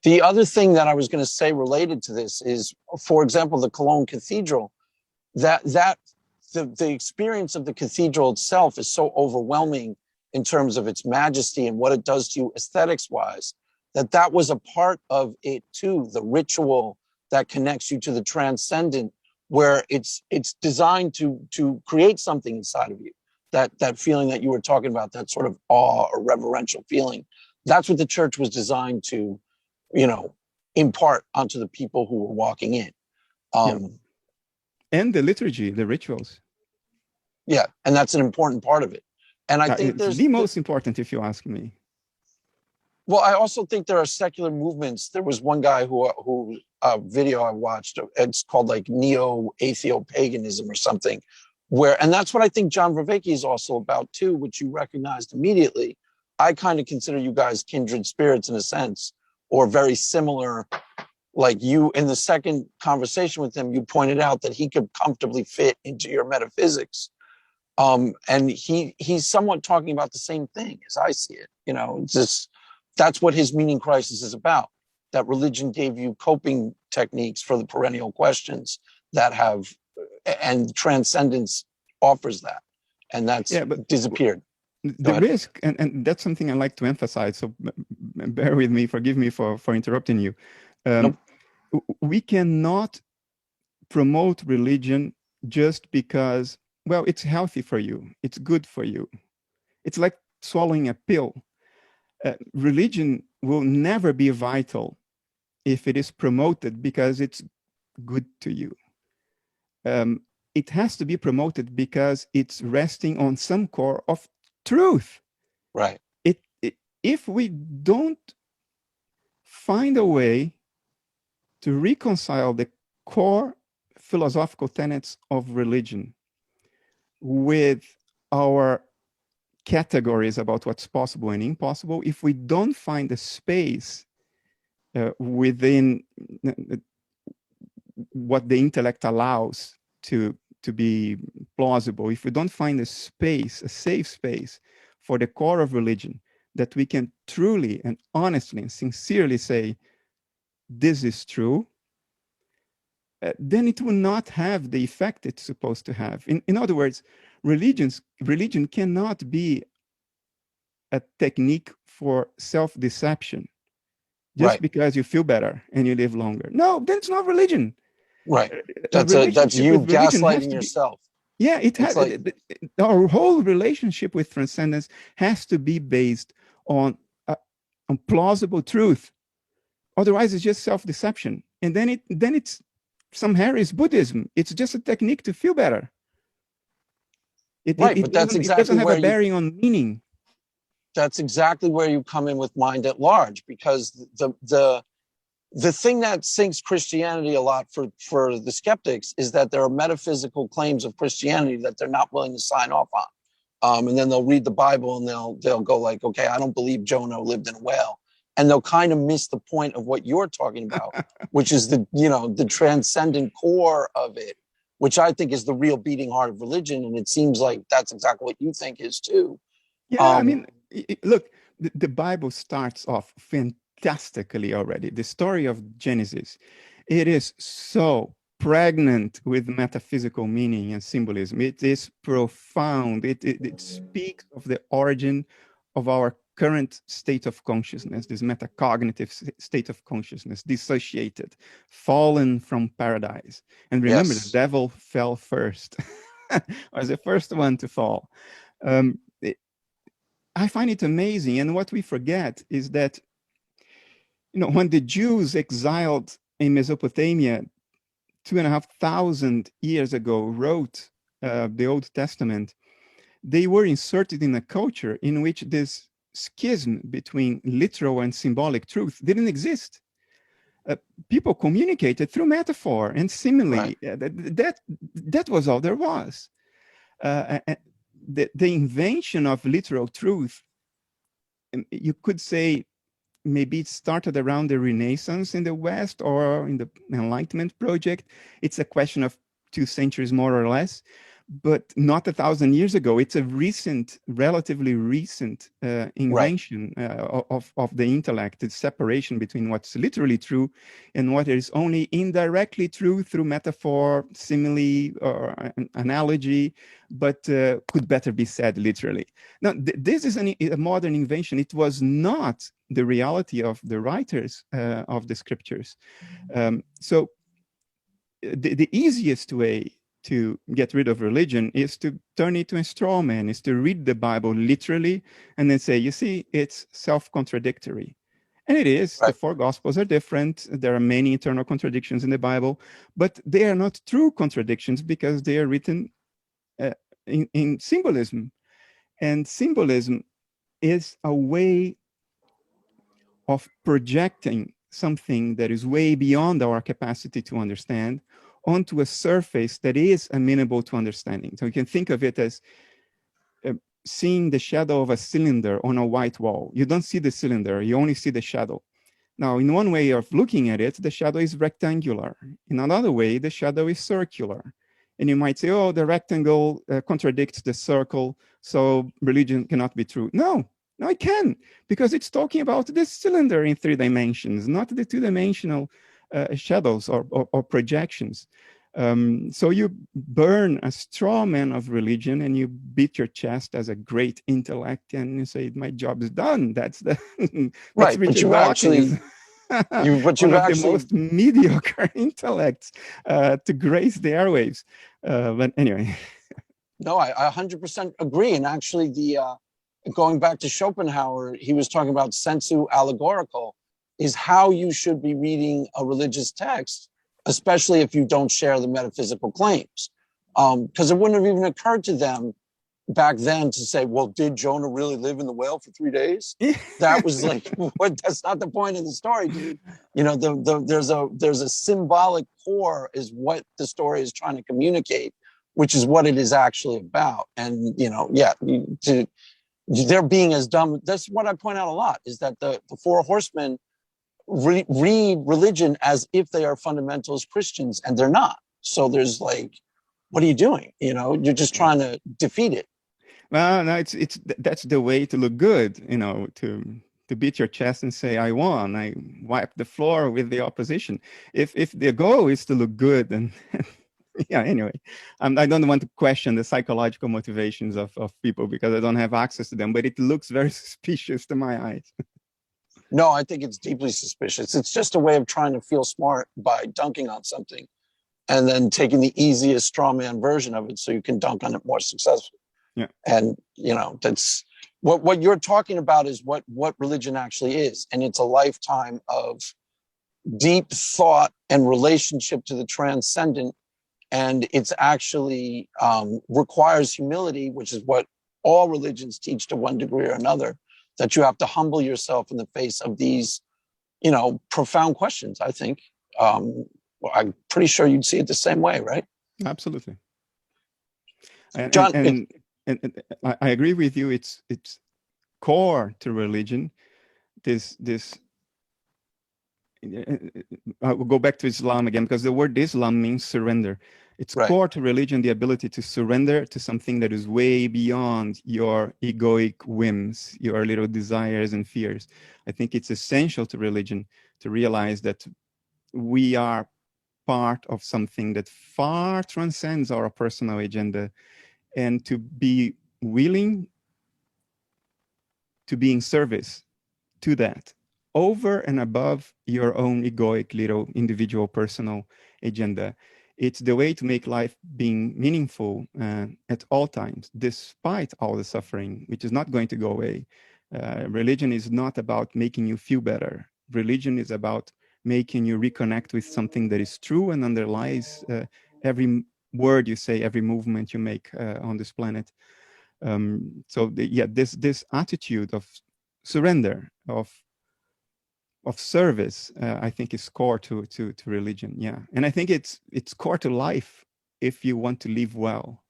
The other thing that I was going to say related to this is, for example, the Cologne Cathedral, the experience of the cathedral itself is so overwhelming in terms of its majesty and what it does to you aesthetics wise, that was a part of it too, the ritual that connects you to the transcendent, where it's designed to create something inside of you, that feeling that you were talking about, that sort of awe or reverential feeling. That's what the church was designed to, impart onto the people who were walking in. Yeah. And the liturgy, the rituals. Yeah, and that's an important part of it. And I think it's the most important, if you ask me. Well, I also think there are secular movements. There was one guy who video I watched. It's called like neo-atheo-paganism or something, and that's what I think John Vervaeke is also about too, which you recognized immediately. I kind of consider you guys kindred spirits in a sense, or very similar. Like you, in the second conversation with him, you pointed out that he could comfortably fit into your metaphysics. And he's somewhat talking about the same thing as I see it. That's what his meaning crisis is about. That religion gave you coping techniques for the perennial questions and transcendence offers that. And that's disappeared. The risk, and that's something I like to emphasize, so bear with me, forgive me for interrupting you. Nope. We cannot promote religion just because, well, it's healthy for you, it's good for you. It's like swallowing a pill. Religion will never be vital if it is promoted because it's good to you. It has to be promoted because it's resting on some core of truth. Right. If we don't find a way to reconcile the core philosophical tenets of religion with our categories about what's possible and impossible, if we don't find a space within what the intellect allows to be plausible, if we don't find a space, a safe space for the core of religion, that we can truly and honestly and sincerely say, this is true, then it will not have the effect it's supposed to have. In other words, religion cannot be a technique for self-deception just because you feel better and you live longer. No, then it's not religion. Right. That's you gaslighting yourself. Yeah, it has. Our whole relationship with transcendence has to be based on plausible truth. Otherwise, it's just self-deception, and then it's some Harris Buddhism. It's just a technique to feel better. It doesn't have a bearing on meaning. That's exactly where you come in with mind at large, because the thing that sinks Christianity a lot for the skeptics is that there are metaphysical claims of Christianity that they're not willing to sign off on. And then they'll read the Bible and they'll go like, okay, I don't believe Jonah lived in a whale. And they'll kind of miss the point of what you're talking about, which is the transcendent core of it, which I think is the real beating heart of religion. And it seems like that's exactly what you think is too. Yeah, I mean, look, the Bible starts off fantastically already. The story of Genesis, it is so pregnant with metaphysical meaning and symbolism. It is profound. It speaks of the origin of our current state of consciousness, this metacognitive state of consciousness, dissociated, fallen from paradise. And remember, the devil fell first, was the first one to fall. I find it amazing. And what we forget is that, when the Jews exiled in Mesopotamia 2,500 years ago, wrote the Old Testament, they were inserted in a culture in which this schism between literal and symbolic truth didn't exist. People communicated through metaphor and simile. That was all there was. The invention of literal truth, you could say, maybe it started around the Renaissance in the West or in the Enlightenment project. It's a question of 2 centuries, more or less. but not 1,000 years ago. It's a recent, relatively recent Right. invention of the intellect. It's separation between what's literally true and what is only indirectly true through metaphor, simile, or analogy, but could better be said literally. Now, this is a modern invention. It was not the reality of the writers of the scriptures. So the easiest way to get rid of religion is to turn it to a straw man, is to read the Bible literally and then say, you see, it's self-contradictory. And it is. The Right. four gospels are different. There are many internal contradictions in the Bible, but they are not true contradictions because they are written in symbolism. And symbolism is a way of projecting something that is way beyond our capacity to understand onto a surface that is amenable to understanding. So you can think of it as seeing the shadow of a cylinder on a white wall. You don't see the cylinder, you only see the shadow. Now, in one way of looking at it, the shadow is rectangular. In another way, the shadow is circular. And you might say, oh, the rectangle contradicts the circle, so religion cannot be true. No, no, it can, because it's talking about this cylinder in 3 dimensions, not the 2-dimensional shadows or projections. So you burn a straw man of religion and you beat your chest as a great intellect and you say, my job is done. That's Right. But Richard you've Dawkins, actually, but one you've of the actually, most mediocre intellects to grace the airwaves. But anyway. no, I 100% agree. And actually, going back to Schopenhauer, he was talking about sensu allegorical, is how you should be reading a religious text, especially if you don't share the metaphysical claims. Because it wouldn't have even occurred to them back then to say, well, did Jonah really live in the whale for 3 days? That was like, what? That's not the point of the story, dude. You know, there's a symbolic core is what the story is trying to communicate, which is what it is actually about. And you know, yeah, they're being as dumb. That's what I point out a lot is that the four horsemen read religion as if they are fundamentalist Christians, and they're not. So there's like, what are you doing? You know, you're just trying to defeat it. Well, no, it's that's the way to look good, you know, to beat your chest and say, I won, I wiped the floor with the opposition. If the goal is to look good, and yeah, anyway, I don't want to question the psychological motivations of people because I don't have access to them, but it looks very suspicious to my eyes. No, I think it's deeply suspicious. It's just a way of trying to feel smart by dunking on something and then taking the easiest straw man version of it so you can dunk on it more successfully. Yeah. And you know, that's what you're talking about is what religion actually is. And it's a lifetime of deep thought and relationship to the transcendent. And it's actually requires humility, which is what all religions teach to one degree or another, that you have to humble yourself in the face of these, you know, profound questions, I think. Well, I'm pretty sure you'd see it the same way, right? Absolutely. John, And I agree with you. It's core to religion. This I will go back to Islam again because the word Islam means surrender. It's right. core to religion, the ability to surrender to something that is way beyond your egoic whims, your little desires and fears. I think it's essential to religion to realize that we are part of something that far transcends our personal agenda, and to be willing to be in service to that over and above your own egoic little individual personal agenda. It's the way to make life being meaningful at all times, despite all the suffering, which is not going to go away. Religion is not about making you feel better. Religion is about making you reconnect with something that is true and underlies every word you say, every movement you make on this planet. This attitude of surrender, of service, I think is core to religion. Yeah, and I think it's core to life if you want to live well.